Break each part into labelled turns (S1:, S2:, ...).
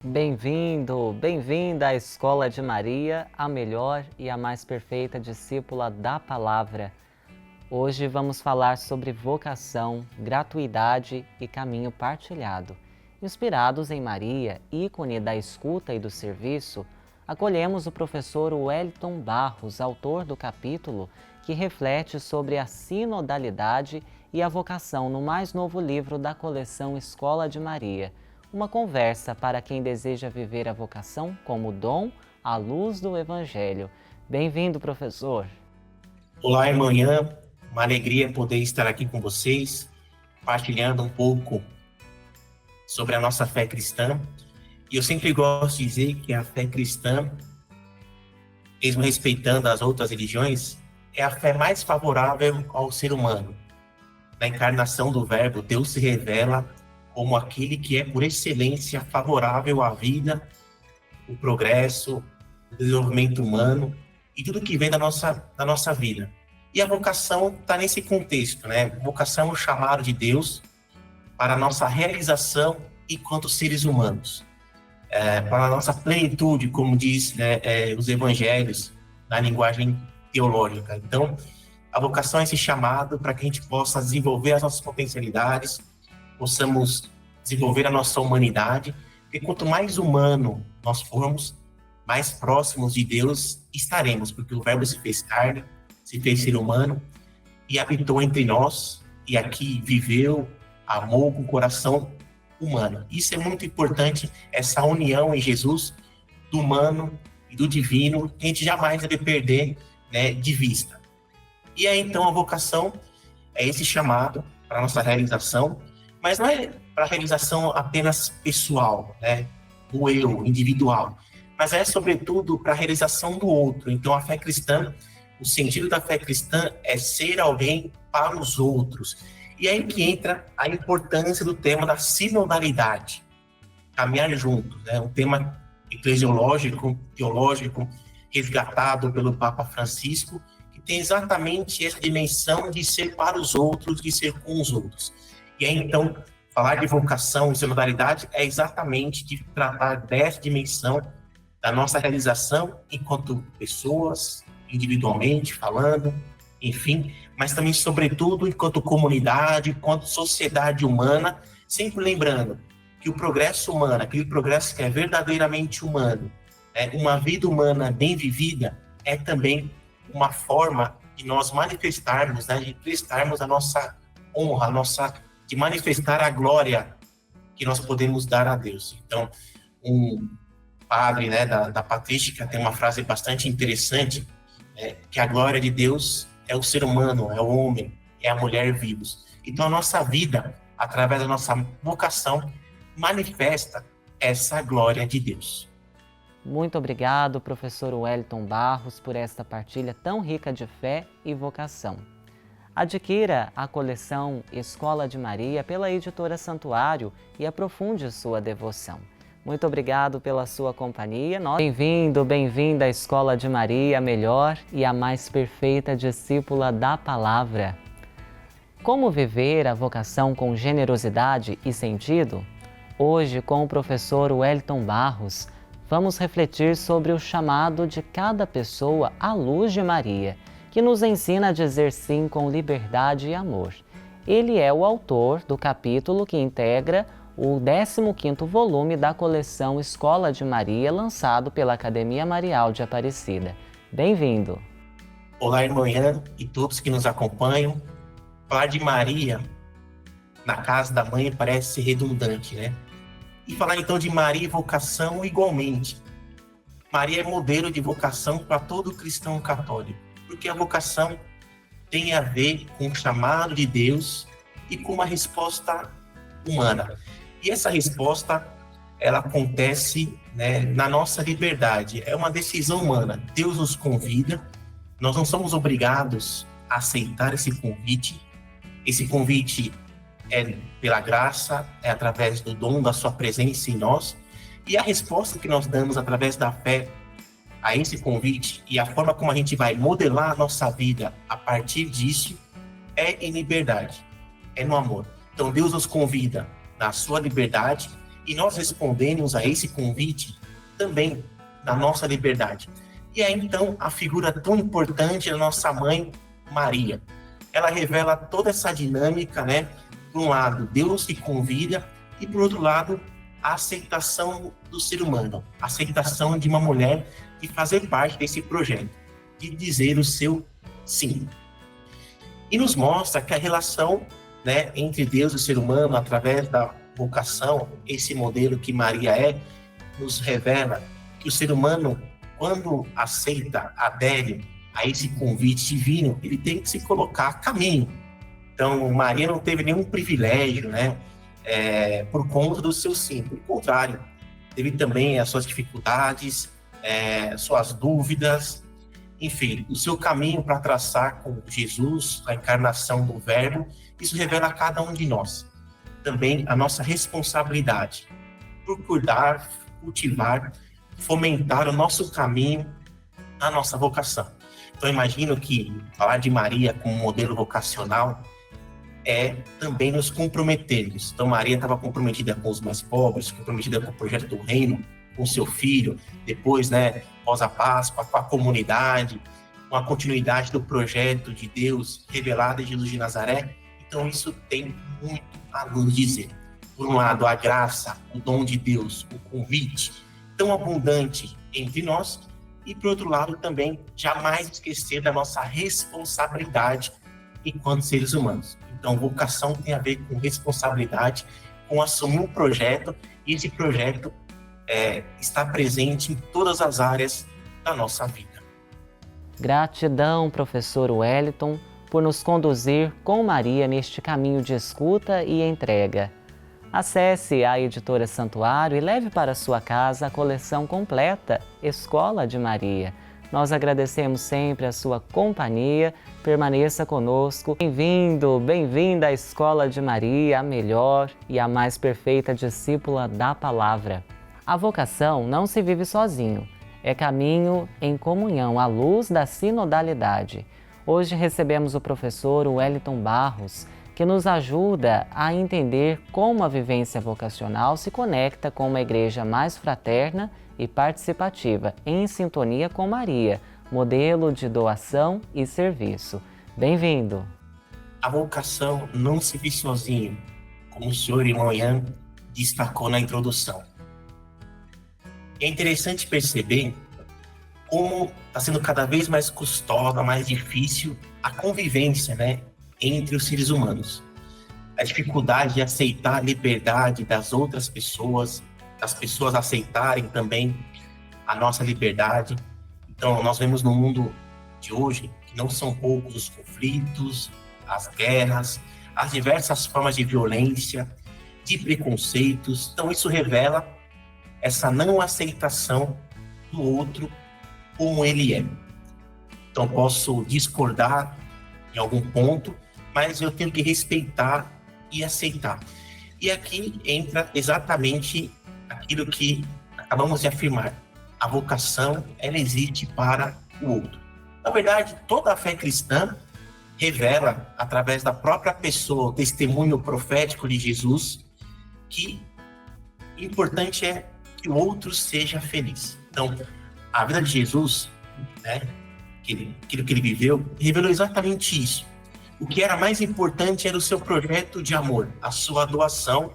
S1: Bem-vindo, bem-vinda à Escola de Maria, a melhor e a mais perfeita discípula da Palavra. Hoje vamos falar sobre vocação, gratuidade e caminho partilhado. Inspirados em Maria, ícone da escuta e do serviço, acolhemos o professor Wellington Barros, autor do capítulo, que reflete sobre a sinodalidade e a vocação no mais novo livro da coleção Escola de Maria. Uma conversa para quem deseja viver a vocação como dom à luz do Evangelho. Bem-vindo, professor.
S2: Olá, irmã Ian. Uma alegria poder estar aqui com vocês, partilhando um pouco sobre a nossa fé cristã. E eu sempre gosto de dizer que a fé cristã, mesmo respeitando as outras religiões, é a fé mais favorável ao ser humano. Na encarnação do Verbo, Deus se revela como aquele que é, por excelência, favorável à vida, o progresso, o desenvolvimento humano e tudo que vem da nossa vida. E a vocação está nesse contexto, né? Vocação é o chamado de Deus para a nossa realização enquanto seres humanos, para a nossa plenitude, como diz os evangelhos, na linguagem teológica. Então, a vocação é esse chamado para que a gente possa desenvolver as nossas potencialidades, possamos desenvolver a nossa humanidade, porque quanto mais humano nós formos, mais próximos de Deus estaremos, porque o Verbo se fez carne, se fez ser humano e habitou entre nós, e aqui viveu, amou com o coração humano. Isso é muito importante, essa união em Jesus, do humano e do divino, que a gente jamais deve perder, de vista. E aí, então, a vocação é esse chamado para a nossa realização, mas não é para a realização apenas pessoal, do eu, individual, mas é, sobretudo, para a realização do outro. Então, a fé cristã, o sentido da fé cristã é ser alguém para os outros. E aí que entra a importância do tema da sinodalidade, caminhar juntos, um tema eclesiológico, teológico, resgatado pelo Papa Francisco, que tem exatamente essa dimensão de ser para os outros, de ser com os outros. E aí, então, falar de vocação e sinodalidade é exatamente de tratar dessa dimensão da nossa realização enquanto pessoas, individualmente falando, enfim, mas também, sobretudo, enquanto comunidade, enquanto sociedade humana, sempre lembrando que o progresso humano, aquele progresso que é verdadeiramente humano, uma vida humana bem vivida, é também uma forma de nós manifestarmos, de prestarmos a nossa honra, de manifestar a glória que nós podemos dar a Deus. Então, um padre da patrística tem uma frase bastante interessante, que a glória de Deus é o ser humano, é o homem, é a mulher vivos. Então, a nossa vida, através da nossa vocação, manifesta essa glória de Deus.
S1: Muito obrigado, professor Wellington Barros, por esta partilha tão rica de fé e vocação. Adquira a coleção Escola de Maria pela editora Santuário e aprofunde sua devoção. Muito obrigado pela sua companhia. Bem-vindo, bem-vinda à Escola de Maria, a melhor e a mais perfeita discípula da Palavra. Como viver a vocação com generosidade e sentido? Hoje, com o professor Wellington Barros, vamos refletir sobre o chamado de cada pessoa à luz de Maria, que nos ensina a dizer sim com liberdade e amor. Ele é o autor do capítulo que integra o 15º volume da coleção Escola de Maria, lançado pela Academia Marial de Aparecida. Bem-vindo!
S2: Olá, irmã Ian e todos que nos acompanham. Falar de Maria na casa da mãe parece redundante, E falar então de Maria e vocação igualmente. Maria é modelo de vocação para todo cristão católico, porque a vocação tem a ver com o chamado de Deus e com uma resposta humana. E essa resposta, ela acontece na nossa liberdade, é uma decisão humana. Deus nos convida, nós não somos obrigados a aceitar esse convite. Esse convite é pela graça, é através do dom da sua presença em nós, e a resposta que nós damos através da fé a esse convite e a forma como a gente vai modelar a nossa vida a partir disso é em liberdade, é no amor. Então Deus nos convida na sua liberdade E nós respondemos a esse convite também na nossa liberdade. E aí, então, a figura tão importante da nossa mãe, Maria. Ela revela toda essa dinâmica, né? Por um lado, Deus que convida, e por outro lado, a aceitação do ser humano, a aceitação de uma mulher de fazer parte desse projeto, de dizer o seu sim. E nos mostra que a relação, né, entre Deus e o ser humano, através da vocação, esse modelo que Maria é, nos revela que o ser humano, quando aceita, adere a esse convite divino, ele tem que se colocar a caminho. Então, Maria não teve nenhum privilégio, né, por conta do seu sim. Pelo contrário, teve também as suas dificuldades, suas dúvidas, enfim, o seu caminho para traçar com Jesus, a encarnação do Verbo. Isso revela a cada um de nós também a nossa responsabilidade por cuidar, cultivar, fomentar o nosso caminho, a nossa vocação. Então, imagino que falar de Maria como modelo vocacional é também nos comprometermos. Então, Maria estava comprometida com os mais pobres, comprometida com o projeto do reino, com seu filho, depois, né, após a Páscoa, com a comunidade, com a continuidade do projeto de Deus revelado em Jesus de Nazaré. Então, isso tem muito a nos dizer. Por um lado, a graça, o dom de Deus, o convite tão abundante entre nós, e, por outro lado, também jamais esquecer da nossa responsabilidade enquanto seres humanos. Então, vocação tem a ver com responsabilidade, com assumir um projeto, e esse projeto está presente em todas as áreas da nossa vida.
S1: Gratidão, professor Wellington, por nos conduzir com Maria neste caminho de escuta e entrega. Acesse a Editora Santuário e leve para sua casa a coleção completa Escola de Maria. Nós agradecemos sempre a sua companhia, permaneça conosco. Bem-vindo, bem-vinda à Escola de Maria, a melhor e a mais perfeita discípula da Palavra. A vocação não se vive sozinho, é caminho em comunhão à luz da sinodalidade. Hoje recebemos o professor Wellington Barros, que nos ajuda a entender como a vivência vocacional se conecta com uma igreja mais fraterna e participativa, em sintonia com Maria, modelo de doação e serviço. Bem-vindo!
S2: A vocação não se vive sozinho, como o senhor irmão Ian destacou na introdução. É interessante perceber como está sendo cada vez mais custosa, mais difícil a convivência, né, entre os seres humanos. A dificuldade de aceitar a liberdade das outras pessoas, das pessoas aceitarem também a nossa liberdade. Então, nós vemos no mundo de hoje que não são poucos os conflitos, as guerras, as diversas formas de violência, de preconceitos. Então, isso revela essa não aceitação do outro como ele é. Então, posso discordar em algum ponto, mas eu tenho que respeitar e aceitar. E aqui entra exatamente aquilo que acabamos de afirmar. A vocação, ela existe para o outro. Na verdade, toda a fé cristã revela, através da própria pessoa, o testemunho profético de Jesus, que o importante é que o outro seja feliz. Então, a vida de Jesus, né, aquilo que ele viveu, revelou exatamente isso. O que era mais importante era o seu projeto de amor, a sua doação,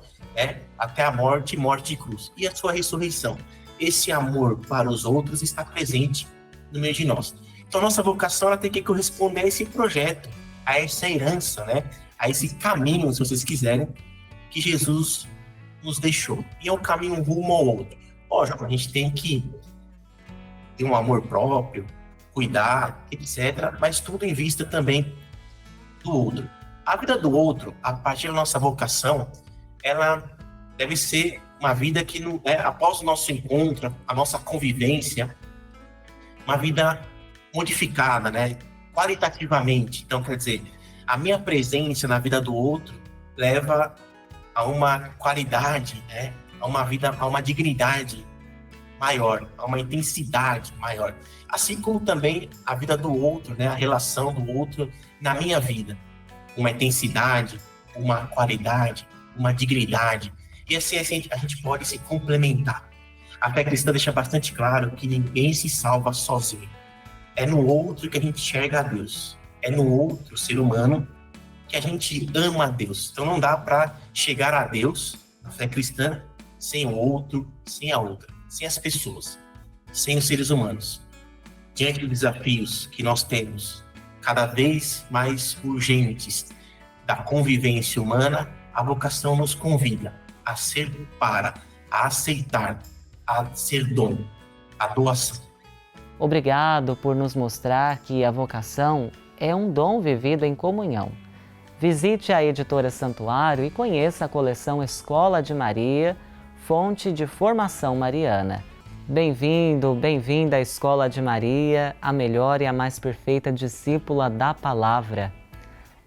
S2: até a morte de cruz, e a sua ressurreição. Esse amor para os outros está presente no meio de nós. Então, nossa vocação ela tem que corresponder a esse projeto, a essa herança, né, a esse caminho, se vocês quiserem, que Jesus nos deixou. E é um caminho rumo ao outro. Lógico, a gente tem que ter um amor próprio, cuidar, etc., mas tudo em vista também do outro. A vida do outro, a partir da nossa vocação, ela deve ser uma vida que, após o nosso encontro, a nossa convivência, uma vida modificada, né, qualitativamente. Então, quer dizer, a minha presença na vida do outro leva a uma qualidade, né, a uma vida, a uma dignidade maior, a uma intensidade maior. Assim como também a vida do outro, né, a relação do outro na minha vida. Uma intensidade, uma qualidade, uma dignidade. E assim a gente pode se complementar. A fé cristã deixa bastante claro que ninguém se salva sozinho. É no outro que a gente enxerga a Deus. É no outro ser humano que a gente ama a Deus. Então não dá para chegar a Deus, na fé cristã, sem o outro, sem a outra, sem as pessoas, sem os seres humanos. Diante dos desafios que nós temos, cada vez mais urgentes, da convivência humana, a vocação nos convida a ser a aceitar, a ser dono, a doação.
S1: Obrigado por nos mostrar que a vocação é um dom vivido em comunhão. Visite a Editora Santuário e conheça a coleção Escola de Maria, fonte de formação mariana. Bem-vindo, bem-vinda à Escola de Maria, a melhor e a mais perfeita discípula da Palavra.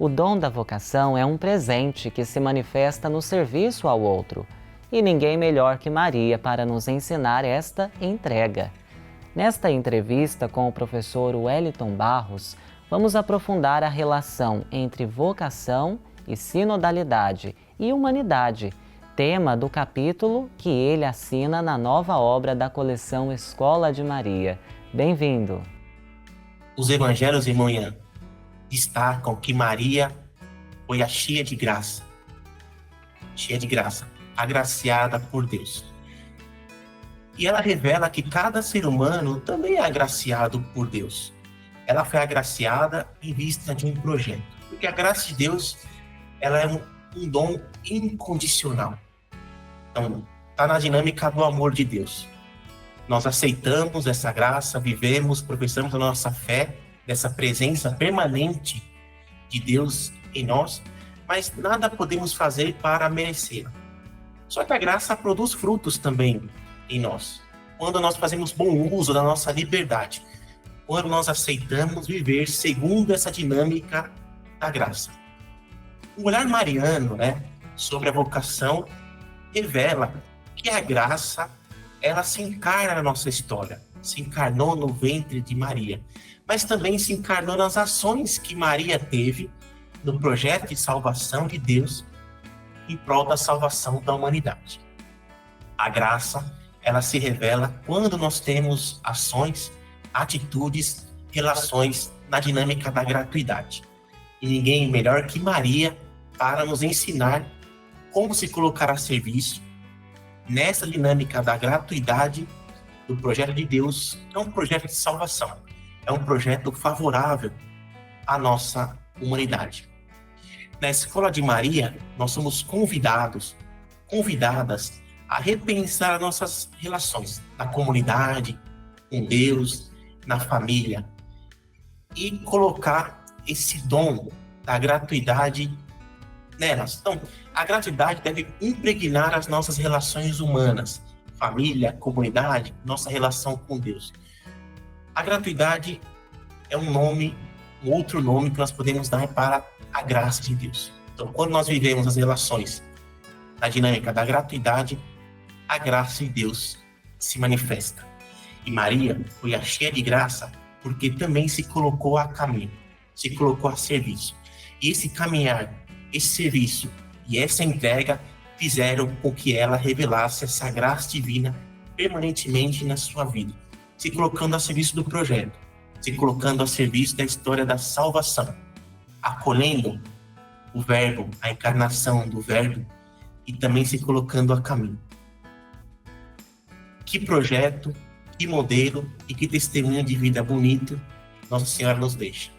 S1: O dom da vocação é um presente que se manifesta no serviço ao outro, e ninguém melhor que Maria para nos ensinar esta entrega. Nesta entrevista com o professor Wellington Barros, vamos aprofundar a relação entre vocação e sinodalidade e humanidade, tema do capítulo que ele assina na nova obra da coleção Escola de Maria. Bem-vindo!
S2: Os evangelhos, irmão Ian, destacam que Maria foi a cheia de graça, agraciada por Deus. E ela revela que cada ser humano também é agraciado por Deus. Ela foi agraciada em vista de um projeto. Porque a graça de Deus, ela é um dom incondicional. Então, está na dinâmica do amor de Deus. Nós aceitamos essa graça, vivemos, professamos a nossa fé, dessa presença permanente de Deus em nós, mas nada podemos fazer para merecê-la. Só que a graça produz frutos também em nós. Quando nós fazemos bom uso da nossa liberdade, quando nós aceitamos viver segundo essa dinâmica da graça. O olhar mariano, sobre a vocação revela que a graça, ela se encarna na nossa história, se encarnou no ventre de Maria, mas também se encarnou nas ações que Maria teve no projeto de salvação de Deus em prol da salvação da humanidade. A graça, ela se revela quando nós temos ações, atitudes, relações na dinâmica da gratuidade. E ninguém melhor que Maria para nos ensinar como se colocar a serviço nessa dinâmica da gratuidade do projeto de Deus, que é um projeto de salvação, é um projeto favorável à nossa humanidade. Na Escola de Maria, nós somos convidadas a repensar as nossas relações na comunidade, com Deus, na família, e colocar esse dom da gratuidade nelas. Então, a gratuidade deve impregnar as nossas relações humanas, família, comunidade, nossa relação com Deus. A gratuidade é um outro nome que nós podemos dar para a graça de Deus. Então, quando nós vivemos as relações na dinâmica da gratuidade, a graça de Deus se manifesta. E Maria foi a cheia de graça porque também se colocou a caminho, se colocou a serviço. E esse caminhar, esse serviço e essa entrega fizeram com que ela revelasse essa graça divina permanentemente na sua vida, se colocando a serviço do projeto, se colocando a serviço da história da salvação, acolhendo o Verbo, a encarnação do Verbo, e também se colocando a caminho. Que projeto, que modelo e que testemunho de vida bonito Nossa Senhora nos deixa.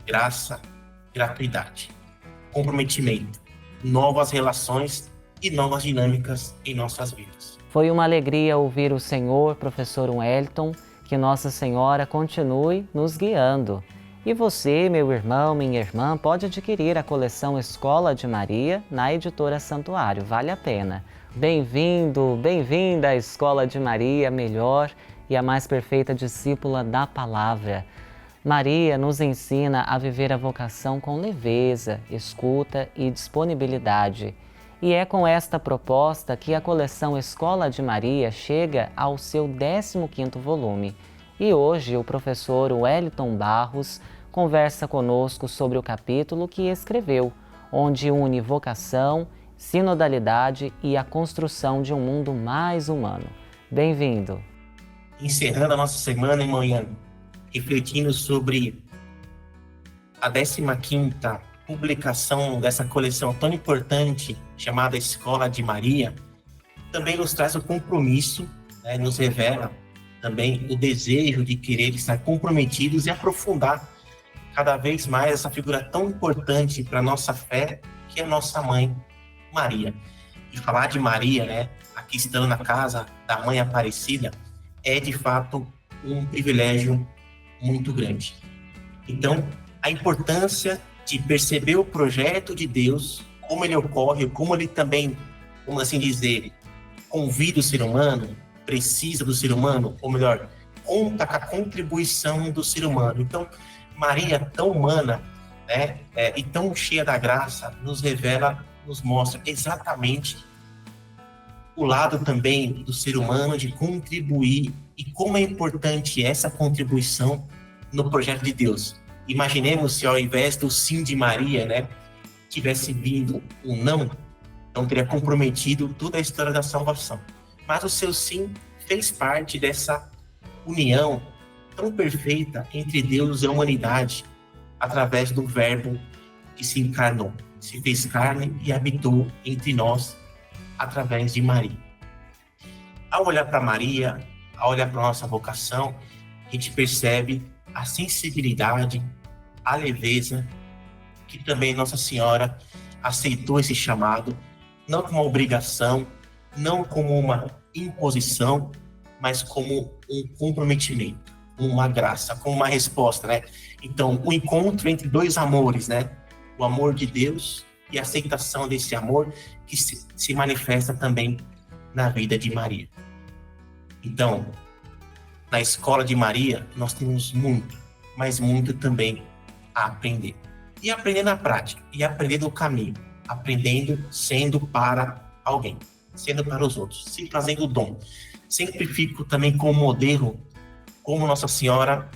S2: Graça, gratuidade, comprometimento, novas relações e novas dinâmicas em nossas vidas.
S1: Foi uma alegria ouvir o Senhor, professor Wellington, que Nossa Senhora continue nos guiando. E você, meu irmão, minha irmã, pode adquirir a coleção Escola de Maria na Editora Santuário, vale a pena. Bem-vindo, bem-vinda à Escola de Maria, melhor e a mais perfeita discípula da Palavra. Maria nos ensina a viver a vocação com leveza, escuta e disponibilidade. E é com esta proposta que a coleção Escola de Maria chega ao seu 15º volume. E hoje o professor Wellington Barros conversa conosco sobre o capítulo que escreveu, onde une vocação sinodalidade e a construção de um mundo mais humano. Bem-vindo!
S2: Encerrando a nossa semana, manhã, refletindo sobre a 15ª publicação dessa coleção tão importante chamada Escola de Maria, também nos traz o compromisso, né, nos revela também o desejo de querer estar comprometidos e aprofundar cada vez mais essa figura tão importante para a nossa fé, que é a nossa mãe, Maria. E falar de Maria, né, aqui estando na casa da Mãe Aparecida, é de fato um privilégio muito grande. Então, a importância de perceber o projeto de Deus, como ele ocorre, como ele também, vamos assim dizer, convida o ser humano, precisa do ser humano, ou melhor, conta com a contribuição do ser humano. Então, Maria, tão humana, né, e tão cheia da graça, nos revela, nos mostra exatamente o lado também do ser humano de contribuir e como é importante essa contribuição no projeto de Deus. Imaginemos se ao invés do sim de Maria, né, tivesse vindo um não, então teria comprometido toda a história da salvação. Mas o seu sim fez parte dessa união tão perfeita entre Deus e a humanidade, através do Verbo que se encarnou, se fez carne e habitou entre nós, através de Maria. Ao olhar para Maria, ao olhar para a nossa vocação, a gente percebe a sensibilidade, a leveza, que também Nossa Senhora aceitou esse chamado, não como uma obrigação, não como uma imposição, mas como um comprometimento, uma graça, como uma resposta, né? Então, o encontro entre dois amores, né? O amor de Deus e a aceitação desse amor que se manifesta também na vida de Maria. Então, na Escola de Maria, nós temos muito, mas muito também a aprender. E aprender na prática, e aprender no caminho, aprendendo sendo para alguém, sendo para os outros, se fazendo dom. Sempre fico também como modelo, como Nossa Senhora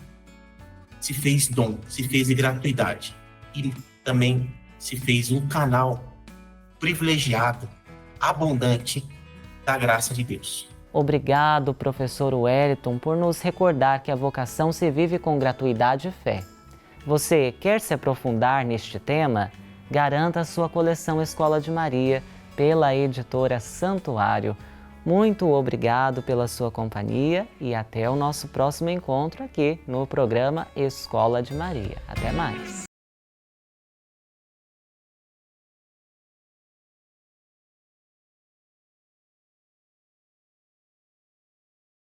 S2: se fez dom, se fez de gratuidade. E também se fez um canal privilegiado, abundante da graça de Deus.
S1: Obrigado, professor Wellington, por nos recordar que a vocação se vive com gratuidade e fé. Você quer se aprofundar neste tema? Garanta a sua coleção Escola de Maria pela editora Santuário. Muito obrigado pela sua companhia e até o nosso próximo encontro aqui no programa Escola de Maria. Até mais!